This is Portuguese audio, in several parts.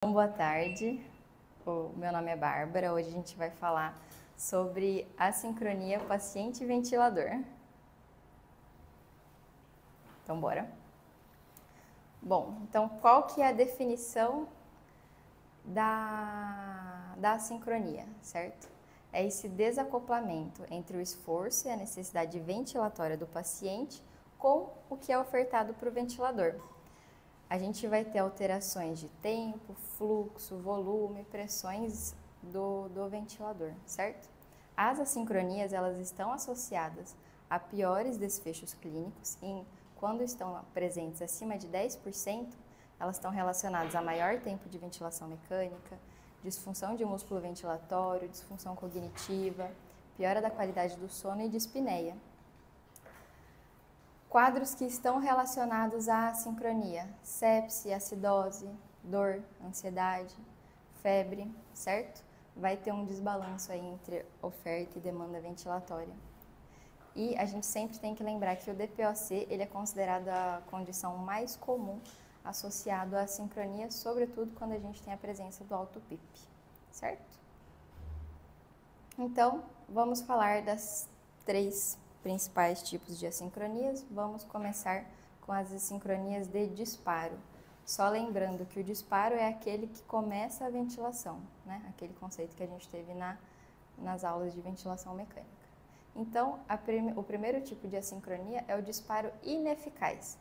Boa tarde, o meu nome é Bárbara. Hoje a gente vai falar sobre assincronia paciente-ventilador. Então, bora. Bom, então qual que é a definição da assincronia, certo? É esse desacoplamento entre o esforço e a necessidade ventilatória do paciente com o que é ofertado para o ventilador. A gente vai ter alterações de tempo, fluxo, volume, pressões do ventilador, certo? As assincronias, elas estão associadas a piores desfechos clínicos e quando estão presentes acima de 10%, elas estão relacionadas a maior tempo de ventilação mecânica, disfunção de músculo ventilatório, disfunção cognitiva, piora da qualidade do sono e dispneia. Quadros que estão relacionados à assincronia: sepse, acidose, dor, ansiedade, febre, certo? Vai ter um desbalanço aí entre oferta e demanda ventilatória. E a gente sempre tem que lembrar que o DPOC, ele é considerado a condição mais comum associado à assincronia, sobretudo quando a gente tem a presença do alto PIP, certo? Então, vamos falar das três principais tipos de assincronias. Vamos começar com as assincronias de disparo. Só lembrando que o disparo é aquele que começa a ventilação, né? Aquele conceito que a gente teve nas aulas de ventilação mecânica. Então, o primeiro tipo de assincronia é o disparo ineficaz.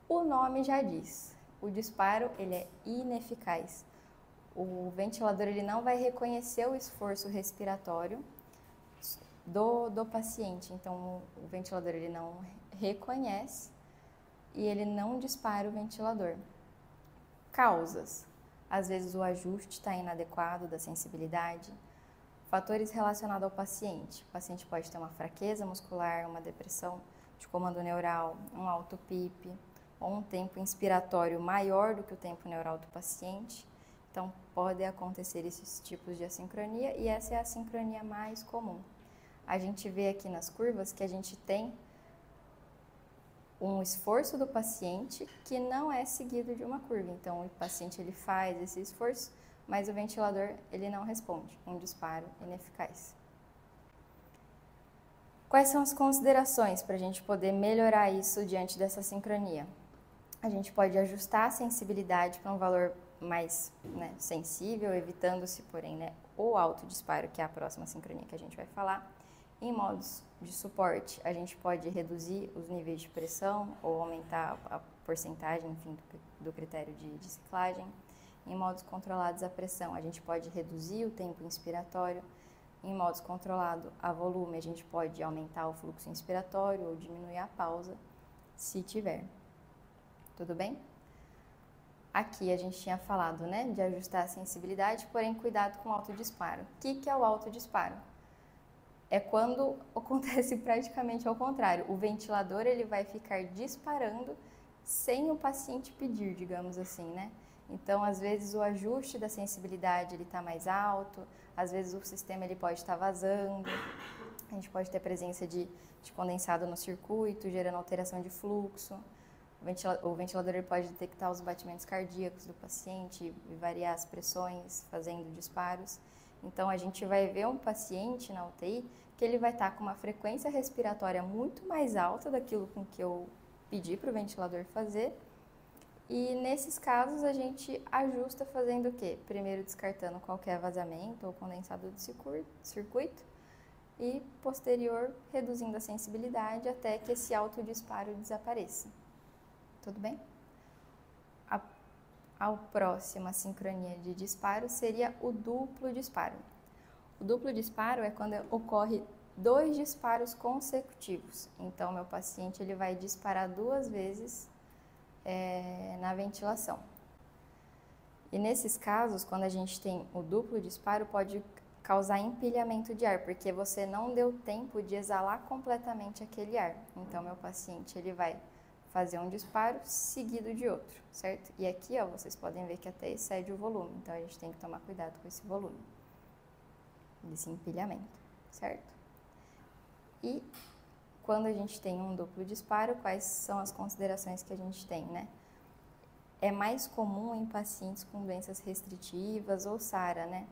O nome já diz, o disparo ele é ineficaz. O ventilador ele não vai reconhecer o esforço respiratório do paciente, então o ventilador ele não reconhece e ele não dispara o ventilador. Causas: às vezes o ajuste está inadequado da sensibilidade. Fatores relacionados ao paciente: o paciente pode ter uma fraqueza muscular, uma depressão de comando neural, um alto PIP, ou um tempo inspiratório maior do que o tempo neural do paciente. Então, pode acontecer esses tipos de assincronia e essa é a assincronia mais comum. A gente vê aqui nas curvas que a gente tem um esforço do paciente que não é seguido de uma curva. Então, o paciente ele faz esse esforço, mas o ventilador ele não responde, um disparo ineficaz. Quais são as considerações para a gente poder melhorar isso diante dessa sincronia? A gente pode ajustar a sensibilidade para um valor mais sensível, evitando-se, porém, o alto disparo, que é a próxima sincronia que a gente vai falar. Em modos de suporte, a gente pode reduzir os níveis de pressão ou aumentar a porcentagem, enfim, do critério de ciclagem. Em modos controlados a pressão, a gente pode reduzir o tempo inspiratório. Em modos controlados a volume, a gente pode aumentar o fluxo inspiratório ou diminuir a pausa, se tiver. Tudo bem? Aqui a gente tinha falado, de ajustar a sensibilidade, porém cuidado com o alto disparo. O que é o alto disparo? É quando acontece praticamente ao contrário. O ventilador ele vai ficar disparando sem o paciente pedir, digamos assim, né? Então, às vezes o ajuste da sensibilidade ele está mais alto, às vezes o sistema ele pode estar vazando, a gente pode ter presença de condensado no circuito, gerando alteração de fluxo. O ventilador ele pode detectar os batimentos cardíacos do paciente e variar as pressões, fazendo disparos. Então, a gente vai ver um paciente na UTI que ele vai estar com uma frequência respiratória muito mais alta daquilo com que eu pedi para o ventilador fazer. E nesses casos, a gente ajusta fazendo o quê? Primeiro descartando qualquer vazamento ou condensado do circuito e posterior reduzindo a sensibilidade até que esse alto disparo desapareça. Tudo bem? A próxima sincronia de disparo seria o duplo disparo. O duplo disparo é quando ocorre 2 disparos consecutivos. Então, meu paciente ele vai disparar 2 vezes na ventilação. E nesses casos, quando a gente tem o duplo disparo, pode causar empilhamento de ar, porque você não deu tempo de exalar completamente aquele ar. Então, meu paciente ele vai fazer um disparo seguido de outro, certo? E aqui, vocês podem ver que até excede o volume, então a gente tem que tomar cuidado com esse volume, desse empilhamento, certo? E quando a gente tem um duplo disparo, quais são as considerações que a gente tem, é mais comum em pacientes com doenças restritivas ou SARA, né?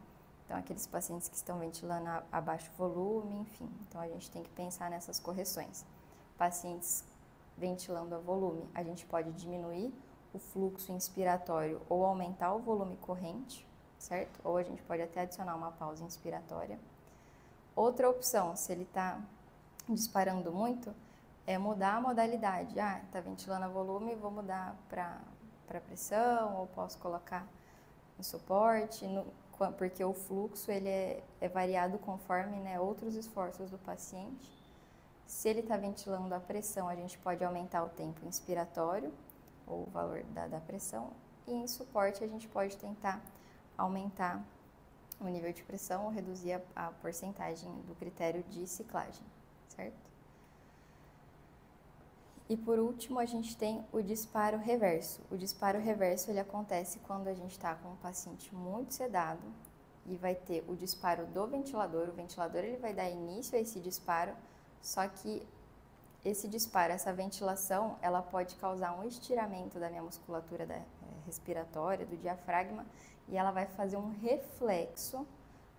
Então, aqueles pacientes que estão ventilando a baixo volume, enfim. Então, a gente tem que pensar nessas correções. Pacientes ventilando a volume, a gente pode diminuir o fluxo inspiratório ou aumentar o volume corrente, certo? Ou a gente pode até adicionar uma pausa inspiratória. Outra opção, se ele está disparando muito, é mudar a modalidade. Ah, está ventilando a volume, vou mudar para pressão, ou posso colocar em suporte, porque o fluxo ele é variado conforme, né, outros esforços do paciente. Se ele está ventilando a pressão, a gente pode aumentar o tempo inspiratório, ou o valor da pressão, e em suporte a gente pode tentar aumentar o nível de pressão ou reduzir a porcentagem do critério de ciclagem, certo? E por último, a gente tem o disparo reverso. O disparo reverso ele acontece quando a gente está com um paciente muito sedado e vai ter o disparo do ventilador. O ventilador ele vai dar início a esse disparo, só que esse disparo, essa ventilação, ela pode causar um estiramento da minha musculatura respiratória, do diafragma, e ela vai fazer um reflexo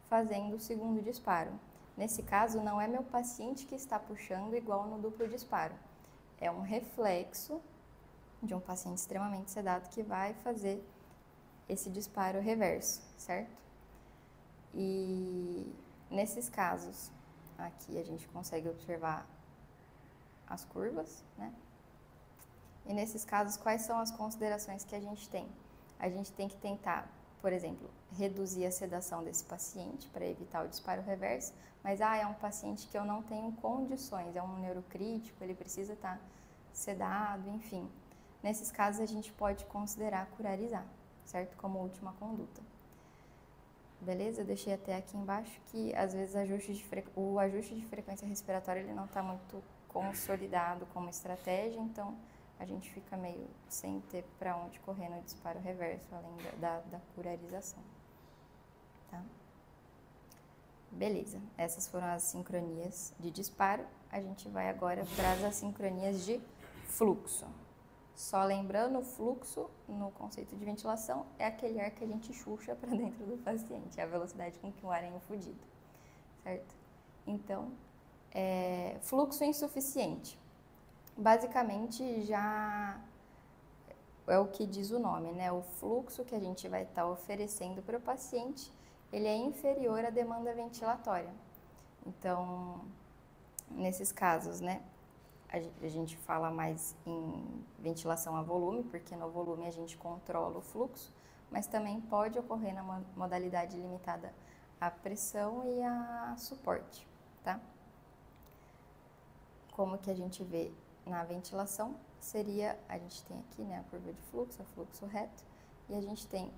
fazendo o segundo disparo. Nesse caso, não é meu paciente que está puxando igual no duplo disparo. É um reflexo de um paciente extremamente sedado que vai fazer esse disparo reverso, certo? E nesses casos, aqui a gente consegue observar as curvas, né? E nesses casos, quais são as considerações que a gente tem? A gente tem que tentar, por exemplo, reduzir a sedação desse paciente para evitar o disparo reverso, mas é um paciente que eu não tenho condições, é um neurocrítico, ele precisa estar sedado, enfim. Nesses casos, a gente pode considerar curarizar, certo? Como última conduta. Beleza? Eu deixei até aqui embaixo que, às vezes, o ajuste de frequência respiratória ele não está muito consolidado como estratégia, então a gente fica meio sem ter para onde correr no disparo reverso, além da curarização. Tá? Beleza, essas foram as sincronias de disparo. A gente vai agora para as assincronias de fluxo. Só lembrando, o fluxo, no conceito de ventilação, é aquele ar que a gente chucha para dentro do paciente, é a velocidade com que o ar é infundido, certo? Então, fluxo insuficiente. Basicamente, já é o que diz o nome, né? O fluxo que a gente vai estar oferecendo para o paciente, ele é inferior à demanda ventilatória. Então, nesses casos, né? A gente fala mais em ventilação a volume, porque no volume a gente controla o fluxo, mas também pode ocorrer na modalidade limitada à pressão e a suporte, tá? Como que a gente vê na ventilação, seria, a gente tem aqui, né, a curva de fluxo, fluxo reto, e a gente tem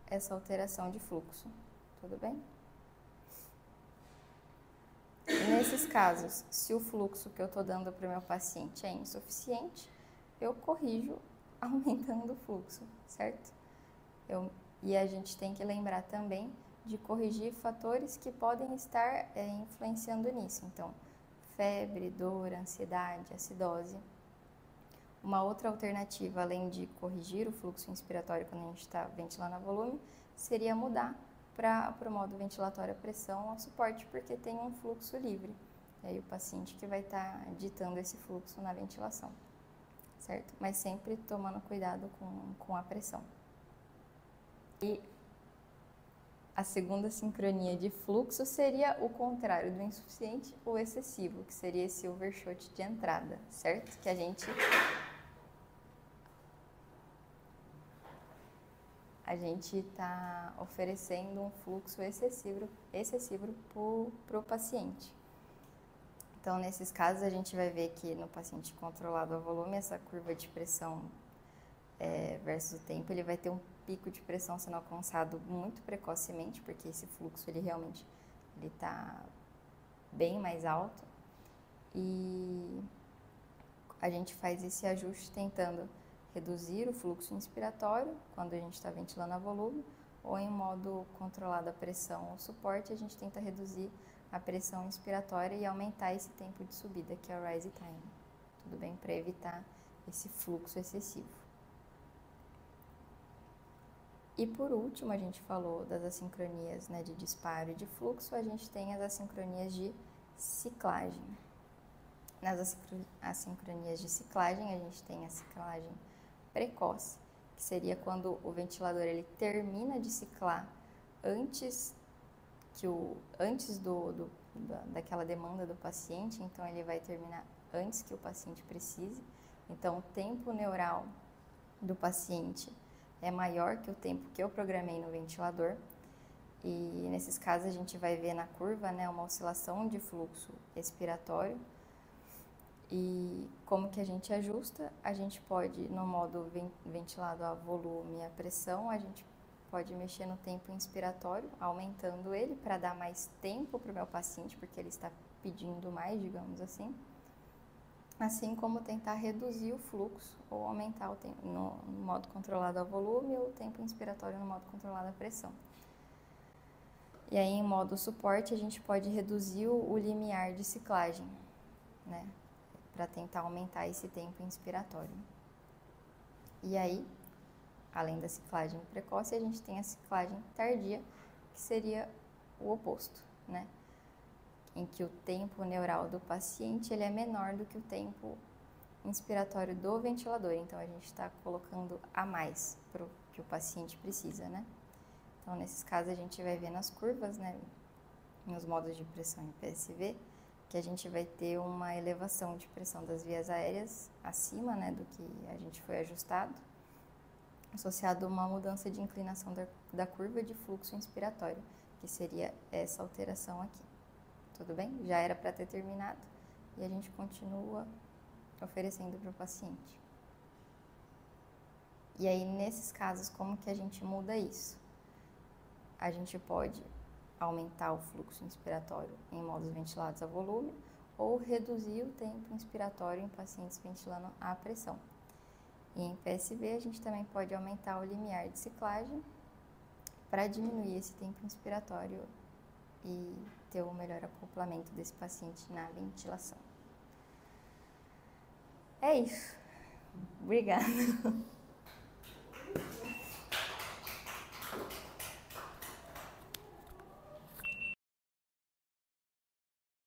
essa alteração de fluxo, tudo bem? Nesses casos, se o fluxo que eu estou dando para o meu paciente é insuficiente, eu corrijo aumentando o fluxo, certo? E a gente tem que lembrar também de corrigir fatores que podem estar influenciando nisso. Então, febre, dor, ansiedade, acidose. Uma outra alternativa, além de corrigir o fluxo inspiratório quando a gente está ventilando a volume, seria mudar para o modo ventilatório a pressão ao suporte, porque tem um fluxo livre. E aí o paciente que vai estar ditando esse fluxo na ventilação, certo? Mas sempre tomando cuidado com a pressão. E a segunda sincronia de fluxo seria o contrário do insuficiente, o excessivo, que seria esse overshoot de entrada, certo? Que a gente está oferecendo um fluxo excessivo para o paciente. Então, nesses casos, a gente vai ver que no paciente controlado a volume, essa curva de pressão versus o tempo, ele vai ter um pico de pressão sendo alcançado muito precocemente, porque esse fluxo, ele realmente está bem mais alto. E a gente faz esse ajuste tentando reduzir o fluxo inspiratório, quando a gente está ventilando a volume, ou em modo controlado a pressão ou suporte, a gente tenta reduzir a pressão inspiratória e aumentar esse tempo de subida, que é o rise time. Tudo bem? Para evitar esse fluxo excessivo. E por último, a gente falou das assincronias, né, de disparo e de fluxo, a gente tem as assincronias de ciclagem. Nas assincronias de ciclagem, a gente tem a ciclagem precoce, que seria quando o ventilador ele termina de ciclar antes daquela demanda do paciente, então ele vai terminar antes que o paciente precise. Então, o tempo neural do paciente é maior que o tempo que eu programei no ventilador. E nesses casos a gente vai ver na curva, né, uma oscilação de fluxo expiratório. E como que a gente ajusta? A gente pode, no modo ventilado a volume e a pressão, a gente pode mexer no tempo inspiratório, aumentando ele para dar mais tempo para o meu paciente, porque ele está pedindo mais, digamos assim. Assim como tentar reduzir o fluxo ou aumentar o tempo no modo controlado a volume ou o tempo inspiratório no modo controlado a pressão. E aí, em modo suporte, a gente pode reduzir o limiar de ciclagem, né, para tentar aumentar esse tempo inspiratório. E aí, além da ciclagem precoce, a gente tem a ciclagem tardia, que seria o oposto, né, em que o tempo neural do paciente ele é menor do que o tempo inspiratório do ventilador. Então, a gente está colocando a mais para o que o paciente precisa, né? Então, nesses casos, a gente vai ver nas curvas, né, nos modos de pressão em PSV, que a gente vai ter uma elevação de pressão das vias aéreas acima, né, do que a gente foi ajustado, associado a uma mudança de inclinação da curva de fluxo inspiratório, que seria essa alteração aqui. Tudo bem? Já era para ter terminado e a gente continua oferecendo para o paciente. E aí, nesses casos, como que a gente muda isso? A gente pode aumentar o fluxo inspiratório em modos ventilados a volume ou reduzir o tempo inspiratório em pacientes ventilando à pressão. E em PSV, a gente também pode aumentar o limiar de ciclagem para diminuir esse tempo inspiratório e ter o melhor acoplamento desse paciente na ventilação. É isso. Obrigada.